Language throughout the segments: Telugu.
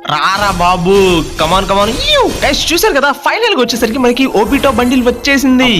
రారా బాబు, కమాన్ కమాన్. గైస్ చూసారు కదా, ఫైనల్ గా వచ్చేసరికి మనకి ఓబిటో బండిల్ వచ్చేసింది.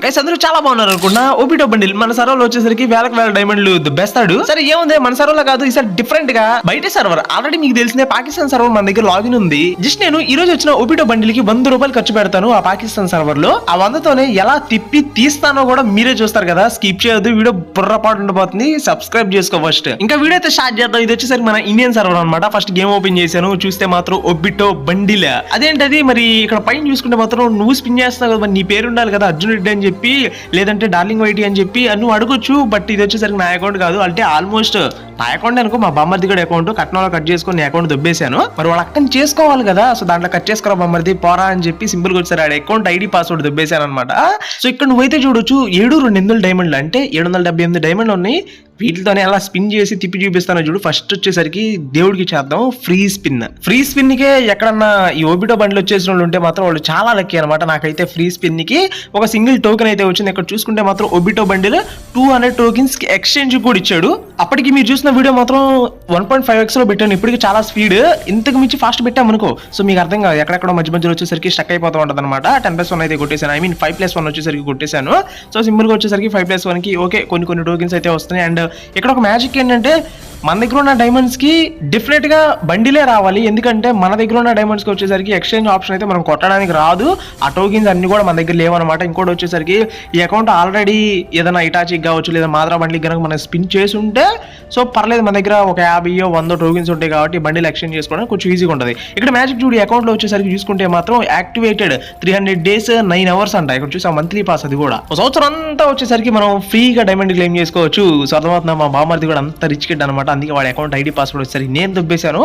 గైస్ అందరూ చాలా బాగున్నారు అనుకున్నా. ఓబిటో బండిల్ మన సర్వర్ వచ్చేసరికి వేలకు వేల డైమండ్లు దుబ్బేస్తాడు. సరే ఏముంది, మన సర్వర్ లో కాదు, ఈసారి డిఫరెంట్ గా బయట సర్వర్. ఆల్రెడీ మీకు తెలిసిందే పాకిస్తాన్ సర్వర్ మన దగ్గర లాగిన్ ఉంది. జస్ట్ నేను ఈ రోజు వచ్చిన ఓబిటో బండిల్ కి 100 రూపాయలు ఖర్చు పెడతాను ఆ పాకిస్తాన్ సర్వర్ లో. ఆ 100తోనే ఎలా తిప్పి తీస్తానో కూడా మీరే చూస్తారు కదా. స్కిప్ చేయొద్దు, వీడియో బుర్రపాటు ఉండిపోతుంది. సబ్స్క్రైబ్ చేసుకో ఫస్ట్. ఇంకా వీడియో అయితే స్టార్ట్ చేద్దాం. ఇది వచ్చేసరికి మన ఇండియన్ సర్వర్ అనమాట. ఫస్ట్ గేమ్ ఓపెన్ చేశాను, చూస్తే మాత్రం ఓబిటో బండిల్. అదేంటది మరి, ఇక్కడ పైన చూసుకుంటే మాత్రం నువ్వు స్పిన్ చేస్తావు కదా, మరి నీ పేరు ఉండాలి కదా, అర్జున్ రెడ్డి అని చెప్పి, లేదంటే డార్లింగ్ వైటీ అని చెప్పి నువ్వు అడగొచ్చు. బట్ ఇది వచ్చేసరికి నా అకౌంట్ కాదు, అంటే ఆల్మోస్ట్ నా అకౌంట్ అనుకో, మా బామ్మర్ది కూడా అకౌంట్ కట్నంలో కట్ చేసుకుని అకౌంట్ దొబ్బేశాను. మరి వాళ్ళ అక్కని చేసుకోవాలి కదా, సో దాంట్లో కట్ చేసుకోరా బామ్మర్ది పోరా అని చెప్పి సింపుల్ గా వచ్చారు. ఆడ అకౌంట్ ఐడి పాస్వర్డ్ దొబ్బేశాను అనమాట. సో ఇక్కడ నువ్వైతే చూడొచ్చు 7,200 డైమండ్లు, అంటే 778 డైమండ్లు ఉన్నాయి. వీటితోనే అలా స్పిన్ చేసి తిప్పి చూపిస్తాను చూడు. ఫస్ట్ వచ్చేసరికి దేవుడికి చేద్దాం ఫ్రీ స్పిన్. ఫ్రీ స్పిన్ కి ఎక్కడన్నా ఈ ఓబిటో బండ్లు వచ్చేసిన వాళ్ళు ఉంటే మాత్రం వాళ్ళు చాలా లక్కీ అనమాట. నాకైతే ఫ్రీ స్పిన్ కి ఒక సింగిల్ టోకెన్ అయితే వచ్చింది. ఇక్కడ చూసుకుంటే మాత్రం ఓబిటో బండిల్ 200 టోకెన్స్ కి ఎక్స్చేంజ్ కూడా ఇచ్చాడు. అప్పటికి మీరు చూసిన వీడియో మాత్రం 1.5x లో పెట్టాను. ఇప్పటికి చాలా స్పీడ్, ఇంతకు మించి ఫాస్ట్ పెట్టాము అనుకో. సో మీకు అర్థం కాదు, ఎక్కడెక్కడ మధ్య మధ్యలో వచ్చేసరికి స్టక్ అయిపోతూ ఉంటుంది అనమాట. 10+1 అయితే కొట్టేశాను, ఐ మీన్ 5+1 వచ్చేసరికి కొట్టేశాను. సో సింపుల్ గా వచ్చేసరికి 5+1 కి ఓకే కొన్ని టోకెన్స్ అయితే వస్తున్నాయి. అండ్ ఇక్కడ ఒక మ్యాజిక్ ఏంటంటే, మన దగ్గర ఉన్న డైమండ్స్ కి డిఫరెంట్ గా బండిలే రావాలి. ఎందుకంటే మన దగ్గర ఉన్న డైమండ్స్ కి వచ్చేసరికి ఎక్స్చేంజ్ ఆప్షన్ అయితే మనం కొట్టడానికి రాదు. ఆ టోకెన్స్ అన్ని కూడా మన దగ్గర లేవన్నమాట. ఇంకోటి వచ్చేసరికి ఈ అకౌంట్ ఆల్రెడీ ఏదైనా ఇటాచిక్ కావచ్చు, లేదా మాద్రా బండికి కనుక మనం స్పిన్ చేసి ఉంటే సో పర్లేదు, మన దగ్గర ఒక 50-100 టోకెన్స్ ఉంటాయి కాబట్టి బండిలు ఎక్స్చేంజ్ చేసుకోవడానికి కొంచెం ఈజీగా ఉంటుంది. ఇక్కడ మ్యాజిక్ చూడు, అకౌంట్ లో వచ్చేసరికి చూసుకుంటే మాత్రం యాక్టివేటెడ్ 300 days 9 hours అంట. ఇక్కడ చూసా మంత్లీ పాస్, అది కూడా సంవత్సరం అంతా వచ్చేసరికి మనం ఫ్రీగా డైమండ్ క్లెయిమ్ చేసుకోవచ్చు. సో అర్థమవుతున్నా, మా బామ్మర్ది కూడా అంత రిచ్ కిడ్ అనమాట. అందుకే వాడి అకౌంట్ ఐడి పాస్వర్డ్ వచ్చేసరికి నేను దొబ్బేశాను.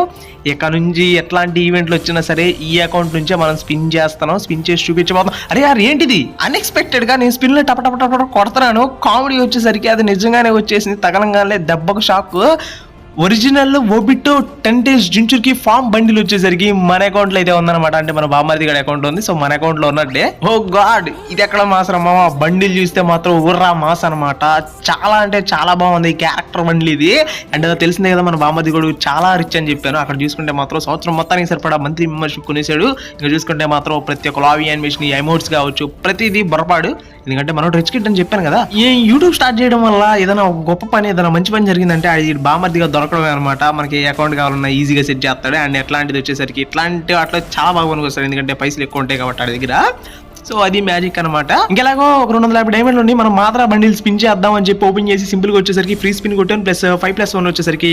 ఇక్కడ నుంచి ఎట్లాంటి ఈవెంట్లు వచ్చినా సరే ఈ అకౌంట్ నుంచే మనం స్పిన్ చేస్తాను, స్పిన్ చేసి చూపించబోతాం. అరే యార్ ఏంటిది, అన్ఎక్స్పెక్టెడ్ గా నేను స్పిన్ లో టప కొడతాను. కామెడీ వచ్చేసరికి అది నిజంగానే వచ్చేసింది. తగలంగానే దెబ్బకు షాక్. ఒరిజినల్ ఓబిటో 10 days జుంచుర్కి ఫామ్ బండిల్ వచ్చేసరికి మన అకౌంట్ లో అయితే ఉందన్నమాట. అంటే మన బామ్మర్ది గడి అకౌంట్ ఉంది. సో మన అకౌంట్ లో ఉన్నట్లే. ఓ గాడ్, ఇది ఎక్కడ మాసం మామ, బండిల్ చూస్తే మాత్రం ఉర్రా మాస్ అనమాట. చాలా అంటే చాలా బాగుంది ఈ క్యారెక్టర్ బండిల్ ఇది. అండ్ తెలిసిందే కదా, మన బామ్మర్ది కూడా చాలా రిచ్ అని చెప్పాను. అక్కడ చూసుకుంటే మాత్రం సంవత్సరం మొత్తానికి సరిపడా మంత్లీ మెంబర్షిప్ కొనేసాడు. ఇంకా చూసుకుంటే మాత్రం ప్రతి ఒక్క లాబీ యానిమేషన్, ఎమోట్స్ కావచ్చు, ప్రతిదీ బొరపాడు. ఎందుకంటే మనం రిచ్ కిడ్ అని చెప్పాను కదా. ఈ యూట్యూబ్ స్టార్ట్ చేయడం వల్ల ఏదైనా గొప్ప పని, ఏదైనా మంచి పని జరిగిందంటే అది బామ్మర్దిగా దొరకడమే అనమాట. మనకి ఏ అకౌంట్ కావాలన్నా ఈజీగా సెట్ చేస్తాడు. అండ్ ఎట్లాంటిది వచ్చేసరికి ఇట్లాంటి అట్లా చాలా బాగా కొనుకొస్తాడు, ఎందుకంటే పైసలు ఎక్కువ ఉంటాయి కాబట్టి వాడి దగ్గర. సో అది మ్యాజిక్ అనమాట. ఇంకెలాగో ఒక 250 డైమండ్లు ఉండి మనం మాత్రం బండిల్ స్పిన్ చేద్దాం అని చెప్పి ఓపెన్ చేసి సింపుల్ గా వచ్చేసరికి ఫ్రీ స్పిన్ కొట్టాను. ప్లస్ 5+1 వచ్చేసరికి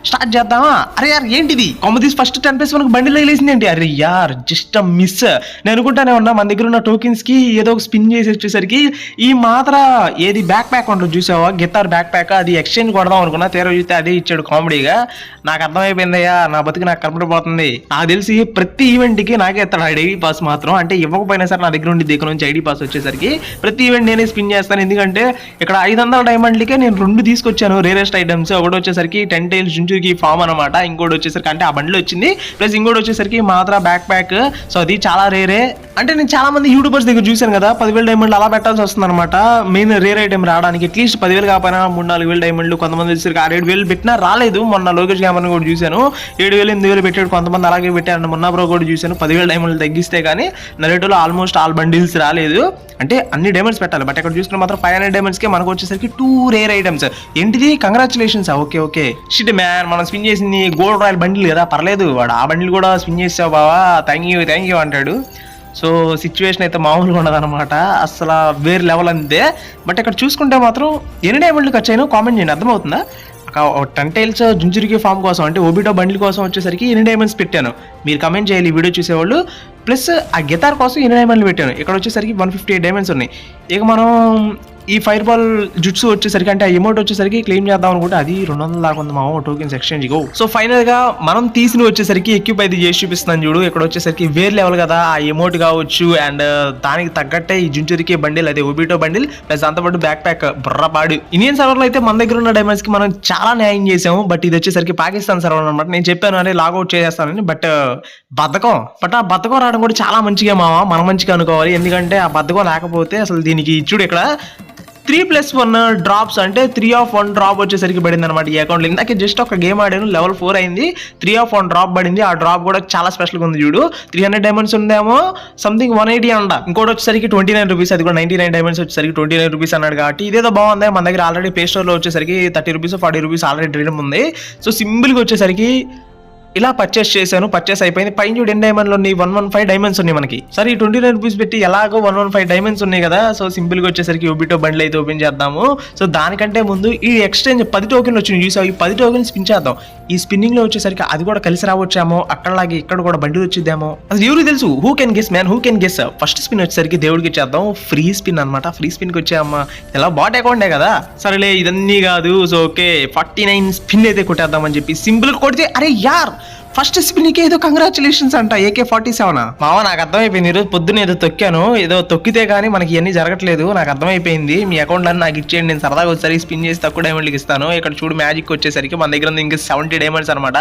స్టార్ట్ చేద్దామా. అరే యార్ ఏంటిది, కొమ్మదీసి ఫస్ట్ 10+1 బండిల్ తగిలేసింది ఏంటి. అరే యార్ జస్ట్ మిస్. నేను అనుకుంటానే ఉన్నా, మన దగ్గర ఉన్న టోకెన్స్ కి ఏదో ఒక స్పిన్ చేసి వచ్చేసరికి ఈ మాత్ర ఏది బ్యాక్ ప్యాక్ ఉంటుంది చూసావా, గిటార్ బ్యాక్ ప్యాక్, అది ఎక్స్చేంజ్ కొడదాం అనుకున్నా. తీరా చూస్తే అదే ఇచ్చాడు కామెడీగా. నాకు అర్థమైపోయిందయ్యా, నా బతికి నాకు కనపడిపోతుంది. నాకు తెలిసి ప్రతి ఈవెంట్ కి నాకే ఎత్తాడు ఐడి పాస్ మాత్రం. అంటే ఇవ్వకపోయినా సరే నా దగ్గర దగ్గర నుంచి ఐడి పాస్ వచ్చేసరికి ప్రతి ఈవెంట్ నేనే స్పిన్ చేస్తాను. ఎందుకంటే ఇక్కడ 500 డైమండ్లకే నేను 2 తీసుకొచ్చాను రేరెస్ట్ ఐటమ్స్. ఒకటి వచ్చేసరికి 10 tails జుంచుకి ఫామ్ అనమాట. ఇంకోటి వచ్చేసరికి అంటే ఆ బండిలో వచ్చింది. ప్లస్ ఇంకోటి వచ్చేసరికి మాత్రా బ్యాక్ ప్యాక్. సో అది చాలా రేరే. అంటే నేను చాలా మంది యూట్యూబర్స్ దగ్గర చూశాను కదా, 10,000 డైమండ్లు అలా పెట్టాల్సి వస్తుంది అనమాట. మెయిన్ రేర్ ఐటమ్ రావడానికి అట్లీస్ట్ 10,000 కాకపోయినా 3-4,000 డైమండ్లు. కొంతమంది వచ్చేసరికి 6-7,000 పెట్టినా రాలేదు. మొన్న లోకేష్ గ్యామర్ని కూడా చూశాను, 7,000-8,000 పెట్టాడు. కొంతమంది అలాగే పెట్టారు. మొన్న బ్రో కూడా చూశాను, 10,000 డైమండ్లు తగ్గిస్తే కానీ నరేటివ్లో ఆల్మోస్ట్ ఆల్ బండిల్స్ రాలేదు. అంటే అన్ని డైమండ్స్ పెట్టాలి. బట్ ఇక్కడ చూసుకున్న మాత్రం 500 డైమండ్స్ కే మనకు వచ్చేసరికి 2 రేర్ ఐటమ్స్. ఏంటిది, కంగ్రాచులేషన్స్. ఓకే షిట్ మ్యాన్, మనం స్పిన్ చేసింది గోల్డ్ రాయల్ బండిల్ కదా, పర్లేదు. వాడు ఆ బండిల్ కూడా స్పిన్ చేసావు బావా, థ్యాంక్ యూ అంటాడు. సో సిచ్యువేషన్ అయితే మామూలుగా ఉండదన్నమాట, అసలు వేరే లెవెల్ అంతే. బట్ ఇక్కడ చూసుకుంటే మాత్రం ఎన్ని డైమండ్లు ఖర్చు అయినా కామెంట్ చేయండి, అర్థమవుతుందా. 10 tails జుంచురికి ఫామ్ కోసం, అంటే ఓబిటో బండిల్ కోసం వచ్చేసరికి ఎన్ని డైమండ్స్ పెట్టాను మీరు కమెంట్ చేయాలి వీడియో చూసేవాళ్ళు. ప్లస్ ఆ గిటార్ కోసం ఎన్ని డైమండ్లు పెట్టాను. ఇక్కడ వచ్చేసరికి 158 డైమండ్స్ ఉన్నాయి. ఇక మనం ఈ ఫైర్ బాల్ జుట్సు వచ్చేసరికి, అంటే ఆ ఎమౌంట్ వచ్చేసరికి క్లెయిమ్ చేద్దాం అనుకుంటే అది 200 దాకా ఉంది మా tokens exchange go. So final గా మనం తీసిన వచ్చేసరికి ఎక్విప్ అయితే చేసి చూపిస్తున్నాను చూడు. ఇక్కడ వచ్చేసరికి వేరే లెవెల్ కదా ఆ ఎమౌంట్ కావచ్చు. అండ్ దానికి తగ్గట్టే ఈ జుంచురికి బండిల్, అదే ఓబిటో బండిల్, ప్లస్ దాంతోపాటు బ్యాక్ ప్యాక్ బుర్రపాడు. ఇండియన్ సర్వర్ లో అయితే మన దగ్గర ఉన్న డైమండ్స్ కి మనం చాలా న్యాయం చేసాము. బట్ ఇది వచ్చేసరికి పాకిస్తాన్ సర్వర్ అనమాట. నేను చెప్పాను అనే లాగౌట్ చేసేస్తానని, బట్ ఆ బద్ధకం రావడం కూడా చాలా మంచిగా మావా, మనం మంచిగా అనుకోవాలి. ఎందుకంటే ఆ బద్ధకం లేకపోతే అసలు దీనికి ఇచ్చుడు ఇక్కడ 3+1 డ్రాప్స్ అంటే 3 ఆఫ్ 1 డ్రాప్ వచ్చేసరికి పడింది అనమాట ఈ అకౌంట్లో. ఇందాక జస్ట్ ఒక గేమ్ ఆడాను, లెవెల్ 4 అయింది, 3 ఆఫ్ 1 డ్రాప్ పడింది. ఆ డ్రాప్ కూడా చాలా స్పెషల్గా ఉంది చూడు. 300 డైమండ్స్ ఉందేమో, సంథింగ్ 180 అంట. ఇంకోటి వచ్చేసరికి 29 రూపీస్, అది కూడా 99 డైమండ్స్ వచ్చేసరికి 29 రూపీస్ అన్నాడు. కాబట్టి ఇదేదో బాగుంది. మన దగ్గర ఆల్రెడీ ప్లే స్టోర్లో వచ్చేసరికి 30 రూపీస్ 40 రూపీస్ ఆల్రెడీ డ్రీమ్ ఉంది. సో సింపుల్గా వచ్చేసరికి ఇలా పర్చేస్ చేశాను, పర్చేస్ అయిపోయింది. పైన చూడు ఎన్ని డైమండ్లు ఉన్నాయి, 115 డైమండ్స్ ఉన్నాయి మనకి. సరే ఈ 29 రూపీస్ పెట్టి ఎలాగో 115 డైమండ్స్ ఉన్నాయి కదా. సో సింపుల్ గా వచ్చేసరికి ఒబిటో బండిల్ అయితే ఓపెన్ చేద్దాము. సో దానికంటే ముందు ఈ ఎక్స్చేంజ్ 10 టోకెన్లు వచ్చినాయి చూసావు, ఈ 10 టోకెన్ స్పిన్ చేద్దాం. ఈ స్పిన్నింగ్ లో వచ్చేసరికి అది కూడా కలిసి రావచ్చామో, అక్కడలాగే ఇక్కడ కూడా బండి వచ్చిద్దామో, అది ఎవరికి తెలుసు. Who can guess man, who can guess. First spin వచ్చేసరికి దేవుడికి ఇచ్చేద్దాం, ఫ్రీ స్పిన్ అనమాట. ఫ్రీ స్పిన్ కి వచ్చామా, ఇలా బాట్ అకౌంటే కదా. సరేలే ఇదన్నీ కాదు. సో ఓకే 49 స్పిన్ అయితే కొట్టేద్దామని చెప్పి సింపుల్ గా కొడితే, అరే యార్ ఫస్ట్ స్పిన్కి ఏదో కంగ్రాచులేషన్స్ అంట, AK-47. మామ నాకు అర్థమైపోయింది, ఈరోజు పొద్దున్న ఏదో తొక్కాను, ఏదో తొక్కితే కానీ మనకి ఇవన్నీ జరగట్లేదు. నాకు అర్థమైపోయింది. మీ అకౌంట్ అని నాకు ఇచ్చేయండి, నేను సరదాగా ఒకసారి స్పిన్ చేసి తక్కువ డైమండ్కి ఇస్తాను. ఇక్కడ చూడు మ్యాజిక్ వచ్చేసరికి మన దగ్గర ఇంకా 70 డైమండ్స్ అనమాట.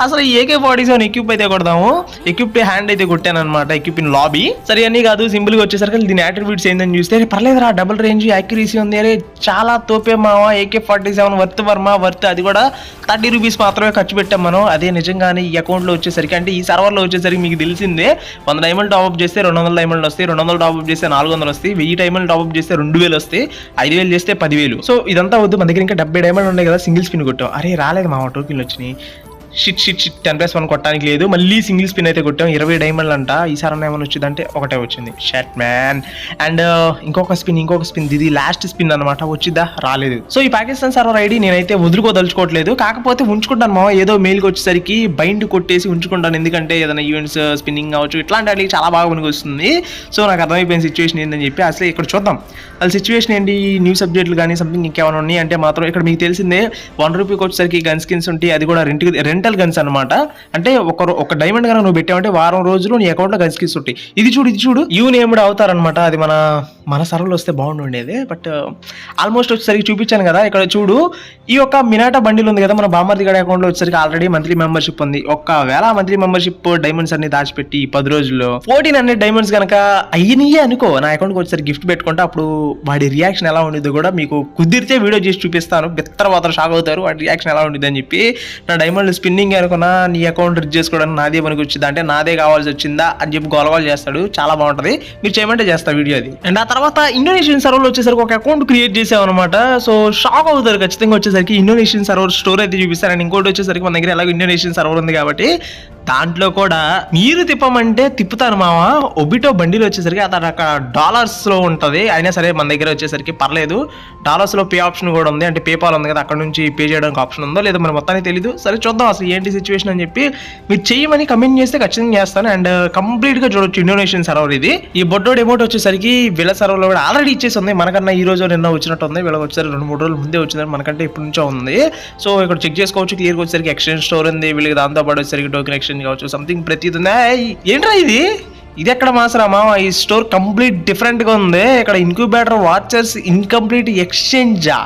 అసలు AK-47 ఎక్విప్ అయితే కొడదాము. ఎక్విప్ హ్యాండ్ అయితే కొట్టాను అనమాట, ఎక్విప్ ఇన్ లాబీ. సరే అన్నీ కాదు, సింపుల్ గా వచ్చేసరికి దీని అట్రిబ్యూట్స్ ఏందని చూస్తే పర్లేదురా, డబుల్ రేంజ్, యాక్యురసీ ఉంది. అరే చాలా తోపే మామ. AK-47 వర్త్ వర్మ వర్త్, అది కూడా 30 రూపీస్ మాత్రమే ఖర్చు పెట్టాం మనం. అదే నిజంగానే ఈ అకౌంట్లో వచ్చేసరికి, అంటే ఈ సర్వర్లో వచ్చేసరికి మీకు తెలిసిందే, 100 డైమండ్ టాప్అప్ చేస్తే 200 డైమండ్లు వస్తాయి, 200 టాప్అప్ చేస్తే 400 వస్తాయి, 1000 డైమండ్ టాప్అప్ చేస్తే 2000 వస్తాయి, 5000 చేస్తే 10,000. సో ఇదంతా వద్దు, మన దగ్గర ఇంకా 70 డైమండ్ ఉన్నాయి కదా. సింగిల్ స్పిన్ కొట్టాం, అరే రాలేదు మా టోకెన్లు వచ్చినాయి. షిట్ 10+1 కొట్టడానికి లేదు. మళ్ళీ సింగిల్ స్పిన్ అయితే కొట్టాం, 20 డైమండ్లు అంట. ఈసారి ఏమైనా వచ్చిందంటే ఒకటే వచ్చింది, షట్ మ్యాన్. అండ్ ఇంకొక స్పిన్ ఇది లాస్ట్ స్పిన్ అనమాట. వచ్చిద్దా, రాలేదు. సో ఈ పాకిస్తాన్ సర్వర్ ఐడి నేనైతే వదులుకోదలుచుకోవట్లేదు, కాకపోతే ఉంచుకుంటాను మా. ఏదో మెయిల్కి వచ్చేసరికి బైండ్ కొట్టేసి ఉంచుకుంటాను, ఎందుకంటే ఏదైనా ఈవెంట్స్ స్పిన్నింగ్ అవ్వచ్చు, ఇట్లాంటి వాటికి చాలా బాగా పనికి వస్తుంది. సో నాకు అర్థమైపోయిన సిచ్యువేషన్ ఏంటని చెప్పి అసలు ఇక్కడ చూద్దాం. అది సిచ్యువేషన్ ఏంటి, న్యూ సబ్జెక్టులు కానీ సంథింగ్ ఇంకేమైనా ఉన్నాయి అంటే మాత్రం ఇక్కడ మీకు తెలిసిందే 1 రూపీకి వచ్చేసరికి గన్ స్కిన్స్ ఉంటాయి, అది కూడా రెంటల్ గన్స్ అనమాట. అంటే ఒక డైమండ్ కనుక నువ్వు పెట్టావంటే వారం రోజులు నీ అకౌంట్ లో గన్ స్కిన్స్ ఉంటాయి. ఇది చూడు యూ నేమ్డ్ అవుతారనమాట. అది మన సర్వర్లో వస్తే బాగుండేది, బట్ ఆల్మోస్ట్ వచ్చేసరికి చూపించాను కదా. ఇక్కడ చూడు, ఈ యొక్క మినాటా బండిల్ ఉంది కదా, మన బామర్ది గడ అకౌంట్ లో వచ్చేసరికి ఆల్రెడీ మంత్లీ మెంబర్షిప్ ఉంది. ఒకవేళ మంత్లీ మెంబర్షిప్ డైమండ్స్ అన్ని దాచిపెట్టి 10 రోజుల్లో 1400 డైమండ్స్ కనుక అయ్యినయే అనుకో, నా అకౌంట్కి వచ్చేసరికి గిఫ్ట్ పెట్టుకుంటే అప్పుడు వాడి రియాక్షన్ ఎలా ఉండేది కూడా మీకు కుదిరితే వీడియో చేసి చూపిస్తాను. బిత్తర షాక్ అవుతారు, వాడి రియాక్షన్ ఎలా ఉండేది అని చెప్పి. నా డైమండ్ స్పిన్నింగ్ అనుకున్నా, నీ అకౌంట్ రిజ్ చేసుకోవడానికి నాదే పనికి వచ్చిందా అంటే నాదే కావాల్సి వచ్చిందా అని చెప్పి గోలగోలు చేస్తాడు. చాలా బాగుంటది, మీరు చేయమంటే చేస్తా వీడియో అది. అండ్ ఆ తర్వాత ఇండోనేషియన్ సర్వర్లో వచ్చేసరికి ఒక అకౌంట్ క్రియేట్ చేసామన్నమాట. సో షాక్ అవుతారు ఖచ్చితంగా. వచ్చేసరికి ఇండోనేషియన్ సర్వర్ స్టోర్ అయితే చూపిస్తారు. అండ్ ఇంకోటి వచ్చేసరికి మన దగ్గర ఎలాగో ఇండోనేషియన్ సర్వర్ ఉంది కాబట్టి దాంట్లో కూడా మీరు తిప్పమంటే తిప్పుతాను మామ. ఒబిటో బండిలో వచ్చేసరికి అతను అక్కడ డాలర్స్ లో ఉంటది, అయినా సరే మన దగ్గర వచ్చేసరికి పర్లేదు. డాలర్స్ లో పే ఆప్షన్ కూడా ఉంది, అంటే పేపాల్ ఉంది కదా, అక్కడ నుంచి పే చేయడానికి ఆప్షన్ ఉందో లేదో మరి మొత్తానికి తెలీదు. సరే చూద్దాం అసలు ఏంటి సిచ్యువేషన్ అని చెప్పి. మీరు చేయమని కమెంట్ చేస్తే ఖచ్చితంగా చేస్తాను. అండ్ కంప్లీట్ గా చూడొచ్చు ఇండోనేషియన్ సర్వర్ ఇది. ఈ బొడ్డోడ్ ఎమౌంట్ వచ్చేసరికి వీళ్ళ సర్వర్ లో కూడా ఆల్రెడీ ఇచ్చేసి ఉంది. మనకన్నా ఈ రోజు నిన్న వచ్చినట్టు ఉంది, వీళ్ళకి వచ్చేసరికి 2-3 రోజుల ముందే వచ్చింది, మనకంటే ఇప్పటి నుంచో ఉంది. సో ఇక్కడ చెక్ చేసుకోవచ్చు, క్లియర్గా వచ్చేసరికి ఎక్స్చేంజ్ స్టోర్ ఉంది వీళ్ళకి, దాంతో పాటు వచ్చేసరికి టోకెన్ ఎక్స్చేంజ్ కావచ్చు, సంథింగ్ ప్రతిది ఉంది. ఏంట్రా ఇది ఎక్కడ మాసరామా, ఈ స్టోర్ కంప్లీట్ డిఫరెంట్ గా ఉంది. ఇక్కడ ఇన్క్యుబేటర్ వాచర్స్ ఇన్కంప్లీట్ ఎక్స్చేంజా,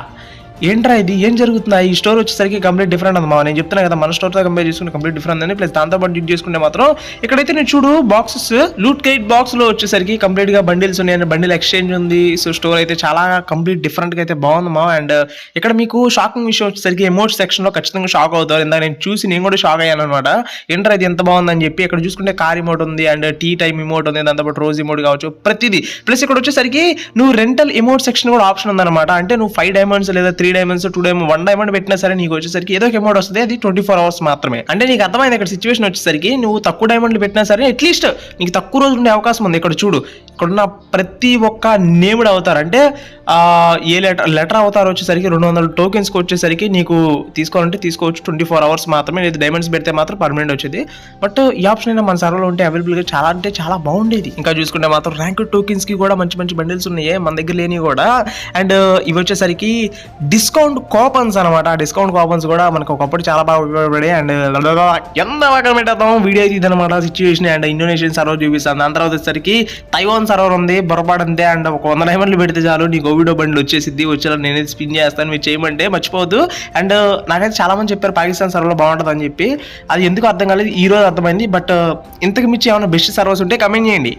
ఏంట్రా ఇది, ఏం జరుగుతుందా? ఈ స్టోర్ వచ్చేసరికి కంప్లీట్ డిఫరెంట్ ఉంది. నేను చెప్తున్నా కదా, మన స్టోర్తో కంపేర్ చేసుకుంటే కంప్లీట్ డిఫరెంట్ అని. ప్లస్ దాంతో పాటు చేసుకుంటే మాత్రం ఇక్కడైతే నేను చూడు బాక్సెస్, లూట్ క్రేట్ బాక్స్ లో వచ్చేసరికి కంప్లీట్ గా బండిల్స్ ఉన్నాయి, బండిల్ ఎక్స్చేంజ్ ఉంది. సో స్టోర్ అయితే చాలా కంప్లీట్ డిఫరెంట్ గా అయితే బాగుంది మా. అండ్ ఇక్కడ మీకు షాకింగ్ విషయం వచ్చేసరికి ఎమోట్ సెక్షన్ లో ఖచ్చితంగా షాక్ అవుతారు. ఇందాక నేను చూసి నేను కూడా షాక్ అయ్యాను అనమాట, ఏంట్రా ఇది ఎంత బాగుందని చెప్పి. ఇక్కడ చూసుకుంటే కార్ ఇమోట్ ఉంది, అండ్ టీ టైమ్ ఇమోట్ ఉంది, దాంతో పాటు రోజ్ ఇమోట్ కావచ్చు, ప్రతిదీ. ప్లస్ ఇక్కడ వచ్చేసరికి నువ్వు రెంటల్ ఇమోట్ సెక్షన్ కూడా ఆప్షన్ ఉందన్నమాట. అంటే నువ్వు 5 డైమండ్స్ లేదా 3 డైమండ్స్ 2 డైమండ్ 1 డైమండ్ పెట్టినా సరే నీకు వచ్చేసరికి ఏదో ఒక అమౌంట్ వస్తుంది, అది 24 అవర్స్ మాత్రమే. అంటే నీకు అర్థమైంది ఇక్కడ సిచ్యువేషన్ వచ్చేసరికి, నువ్వు తక్కువ డైమండ్లు పెట్టినా సరే అట్లీస్ట్ నీకు తక్కువ రోజులు ఉండే అవకాశం ఉంది. ఇక్కడ చూడు, ఇక్కడున్న ప్రతి ఒక్క నేమ్డ్ అవుతారు, అంటే ఏ లెటర్ అవుతారు వచ్చేసరికి 200 టోకెన్స్కి వచ్చేసరికి నీకు తీసుకోవాలంటే తీసుకోవచ్చు, 24 అవర్స్ మాత్రమే. లేదు డైమండ్స్ పెడితే మాత్రం పర్మనెంట్ వచ్చేది. బట్ ఈ ఆప్షన్ అయినా మన సర్వర్లో ఉంటే అవైలబుల్గా చాలా అంటే చాలా బాగుండేది. ఇంకా చూసుకుంటే మాత్రం ర్యాంక్ టోకెన్స్ కి కూడా మంచి మంచి బండిల్స్ ఉన్నాయి మన దగ్గర లేని కూడా. అండ్ ఇవి వచ్చేసరికి డిస్కౌంట్ కూపన్స్ అనమాట. ఆ డిస్కౌంట్ కూపన్స్ కూడా మనకు ఒకప్పుడు చాలా బాగా ఉపయోగపడే. అండ్ ఎంత బాగా పెట్టేద్దాం వీడియో ఇది అనమాట సిచ్యువేషన్. అండ్ ఇండోనేషియన్ సర్వర్ చూపిస్తాను, దాని తర్వాత వచ్చేసరికి తైవాన్ సర్వర్ ఉంది, బొరపాడంతే. అండ్ ఒక 100 డైమండ్లు పెడితే చాలు నీకు ఓవిడో బండి వచ్చేసిద్ది. వచ్చేలా నేనే స్పిన్ చేస్తాను, మీరు చేయమంటే మర్చిపోవద్దు. అండ్ నాకైతే చాలా మంది చెప్పారు పాకిస్తాన్ సర్వర్లో బాగుంటుంది అని చెప్పి, అది ఎందుకు అర్థం కాలేదు, ఈ రోజు అర్థమైంది. బట్ ఇంతకు మించి ఏమైనా బెస్ట్ సర్వర్స్ ఉంటే కమెంట్ చేయండి.